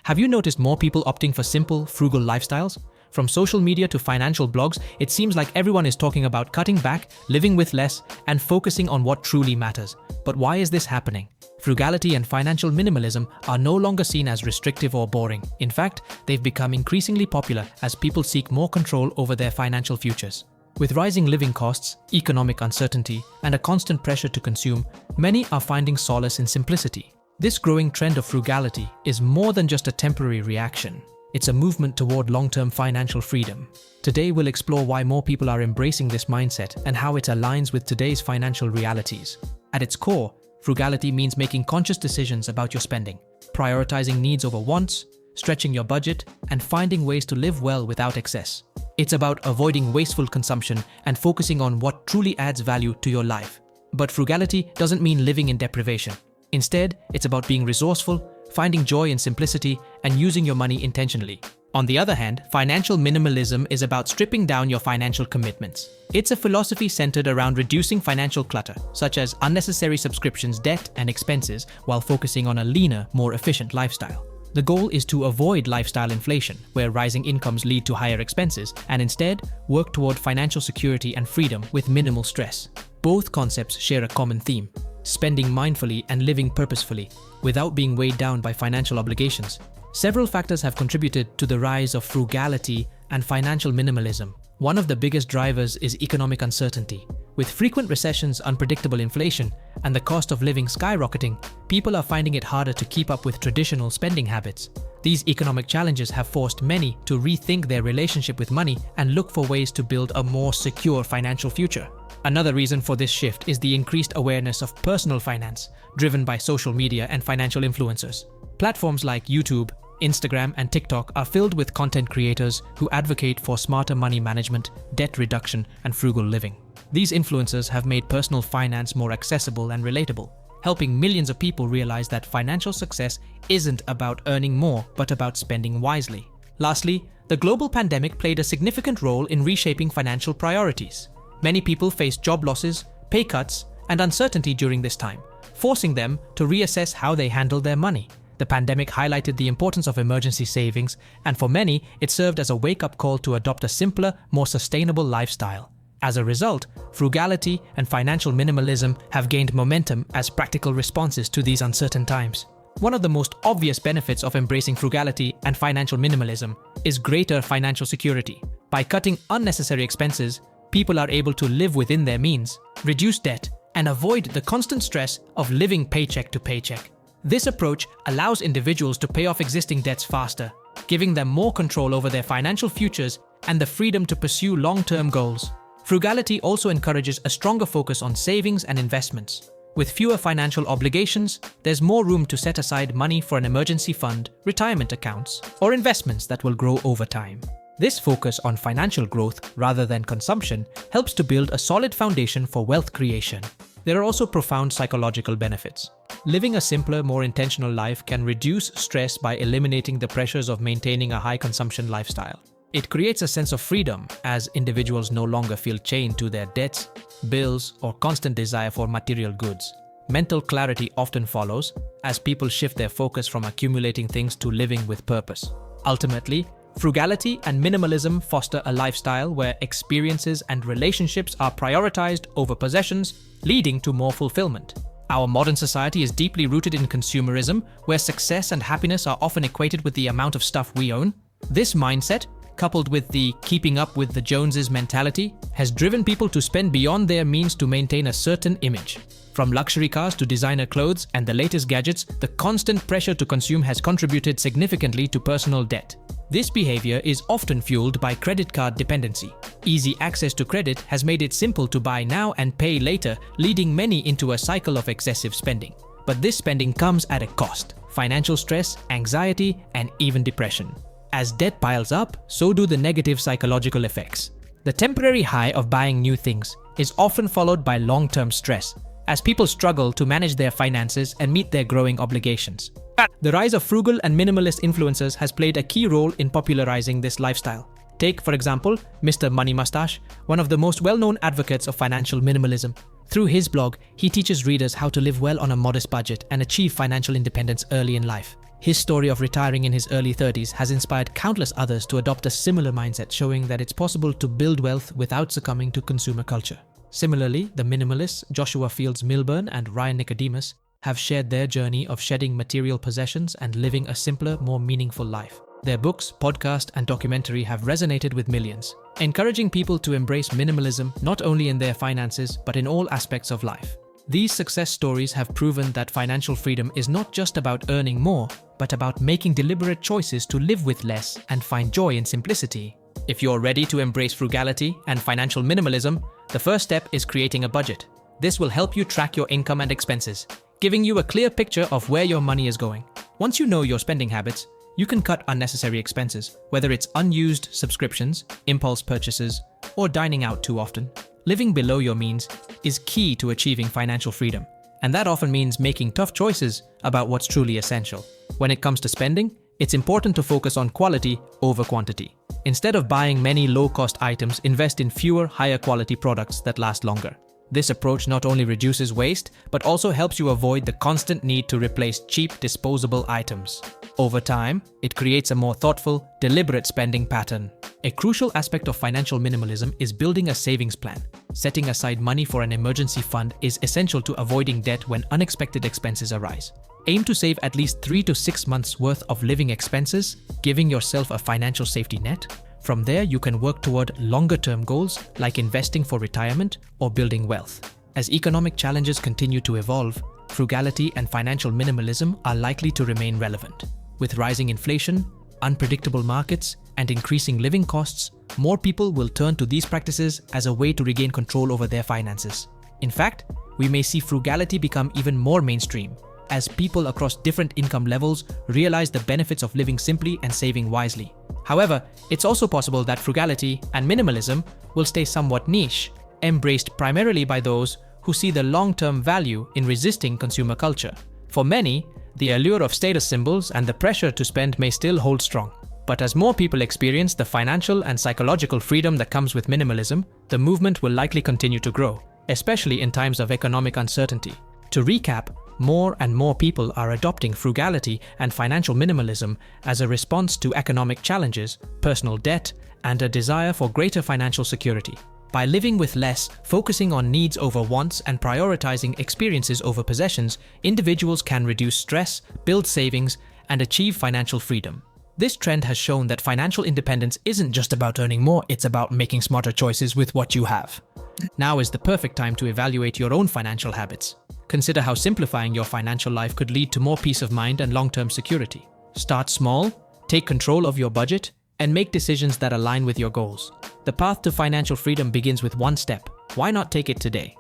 Have you noticed more people opting for simple, frugal lifestyles? From social media to financial blogs, it seems like everyone is talking about cutting back, living with less, and focusing on what truly matters. But why is this happening? Frugality and financial minimalism are no longer seen as restrictive or boring. In fact, they've become increasingly popular as people seek more control over their financial futures. With rising living costs, economic uncertainty, and a constant pressure to consume, many are finding solace in simplicity. This growing trend of frugality is more than just a temporary reaction. It's a movement toward long-term financial freedom. Today we'll explore why more people are embracing this mindset and how it aligns with today's financial realities. At its core, frugality means making conscious decisions about your spending, prioritizing needs over wants, stretching your budget, and finding ways to live well without excess. It's about avoiding wasteful consumption and focusing on what truly adds value to your life. But frugality doesn't mean living in deprivation. Instead, it's about being resourceful, finding joy in simplicity, and using your money intentionally. On the other hand, financial minimalism is about stripping down your financial commitments. It's a philosophy centered around reducing financial clutter, such as unnecessary subscriptions, debt, and expenses, while focusing on a leaner, more efficient lifestyle. The goal is to avoid lifestyle inflation, where rising incomes lead to higher expenses, and instead work toward financial security and freedom with minimal stress. Both concepts share a common theme: spending mindfully and living purposefully, without being weighed down by financial obligations. Several factors have contributed to the rise of frugality and financial minimalism. One of the biggest drivers is economic uncertainty. With frequent recessions, unpredictable inflation, and the cost of living skyrocketing, people are finding it harder to keep up with traditional spending habits. These economic challenges have forced many to rethink their relationship with money and look for ways to build a more secure financial future. Another reason for this shift is the increased awareness of personal finance, driven by social media and financial influencers. Platforms like YouTube, Instagram, and TikTok are filled with content creators who advocate for smarter money management, debt reduction, and frugal living. These influencers have made personal finance more accessible and relatable, helping millions of people realize that financial success isn't about earning more, but about spending wisely. Lastly, the global pandemic played a significant role in reshaping financial priorities. Many people faced job losses, pay cuts, and uncertainty during this time, forcing them to reassess how they handle their money. The pandemic highlighted the importance of emergency savings, and for many, it served as a wake-up call to adopt a simpler, more sustainable lifestyle. As a result, frugality and financial minimalism have gained momentum as practical responses to these uncertain times. One of the most obvious benefits of embracing frugality and financial minimalism is greater financial security. By cutting unnecessary expenses, people are able to live within their means, reduce debt, and avoid the constant stress of living paycheck to paycheck. This approach allows individuals to pay off existing debts faster, giving them more control over their financial futures and the freedom to pursue long-term goals. Frugality also encourages a stronger focus on savings and investments. With fewer financial obligations, there's more room to set aside money for an emergency fund, retirement accounts, or investments that will grow over time. This focus on financial growth rather than consumption helps to build a solid foundation for wealth creation. There are also profound psychological benefits. Living a simpler, more intentional life can reduce stress by eliminating the pressures of maintaining a high consumption lifestyle. It creates a sense of freedom as individuals no longer feel chained to their debts, bills, or constant desire for material goods. Mental clarity often follows as people shift their focus from accumulating things to living with purpose. Ultimately, frugality and minimalism foster a lifestyle where experiences and relationships are prioritized over possessions, leading to more fulfillment. Our modern society is deeply rooted in consumerism, where success and happiness are often equated with the amount of stuff we own. This mindset, coupled with the keeping up with the Joneses mentality, has driven people to spend beyond their means to maintain a certain image. From luxury cars to designer clothes and the latest gadgets, the constant pressure to consume has contributed significantly to personal debt. This behavior is often fueled by credit card dependency. Easy access to credit has made it simple to buy now and pay later, leading many into a cycle of excessive spending. But this spending comes at a cost: financial stress, anxiety, and even depression. As debt piles up, so do the negative psychological effects. The temporary high of buying new things is often followed by long-term stress, as people struggle to manage their finances and meet their growing obligations. The rise of frugal and minimalist influencers has played a key role in popularizing this lifestyle. Take, for example, Mr. Money Mustache, one of the most well-known advocates of financial minimalism. Through his blog, he teaches readers how to live well on a modest budget and achieve financial independence early in life. His story of retiring in his early 30s has inspired countless others to adopt a similar mindset, showing that it's possible to build wealth without succumbing to consumer culture. Similarly, the minimalists Joshua Fields Milburn and Ryan Nicodemus have shared their journey of shedding material possessions and living a simpler, more meaningful life. Their books, podcast, and documentary have resonated with millions, encouraging people to embrace minimalism not only in their finances but in all aspects of life. These success stories have proven that financial freedom is not just about earning more, but about making deliberate choices to live with less and find joy in simplicity. If you're ready to embrace frugality and financial minimalism, the first step is creating a budget. This will help you track your income and expenses, giving you a clear picture of where your money is going. Once you know your spending habits, you can cut unnecessary expenses, whether it's unused subscriptions, impulse purchases, or dining out too often. Living below your means is key to achieving financial freedom, and that often means making tough choices about what's truly essential. When it comes to spending, it's important to focus on quality over quantity. Instead of buying many low-cost items, invest in fewer, higher-quality products that last longer. This approach not only reduces waste, but also helps you avoid the constant need to replace cheap, disposable items. Over time, it creates a more thoughtful, deliberate spending pattern. A crucial aspect of financial minimalism is building a savings plan. Setting aside money for an emergency fund is essential to avoiding debt when unexpected expenses arise. Aim to save at least 3 to 6 months' worth of living expenses, giving yourself a financial safety net. From there, you can work toward longer-term goals like investing for retirement or building wealth. As economic challenges continue to evolve, frugality and financial minimalism are likely to remain relevant. With rising inflation, unpredictable markets, and increasing living costs, more people will turn to these practices as a way to regain control over their finances. In fact, we may see frugality become even more mainstream as people across different income levels realize the benefits of living simply and saving wisely. However, it's also possible that frugality and minimalism will stay somewhat niche, embraced primarily by those who see the long-term value in resisting consumer culture. For many, the allure of status symbols and the pressure to spend may still hold strong. But as more people experience the financial and psychological freedom that comes with minimalism, the movement will likely continue to grow, especially in times of economic uncertainty. To recap, more and more people are adopting frugality and financial minimalism as a response to economic challenges, personal debt, and a desire for greater financial security. By living with less, focusing on needs over wants, and prioritizing experiences over possessions, individuals can reduce stress, build savings, and achieve financial freedom. This trend has shown that financial independence isn't just about earning more, it's about making smarter choices with what you have. Now is the perfect time to evaluate your own financial habits. Consider how simplifying your financial life could lead to more peace of mind and long-term security. Start small, take control of your budget, and make decisions that align with your goals. The path to financial freedom begins with one step. Why not take it today?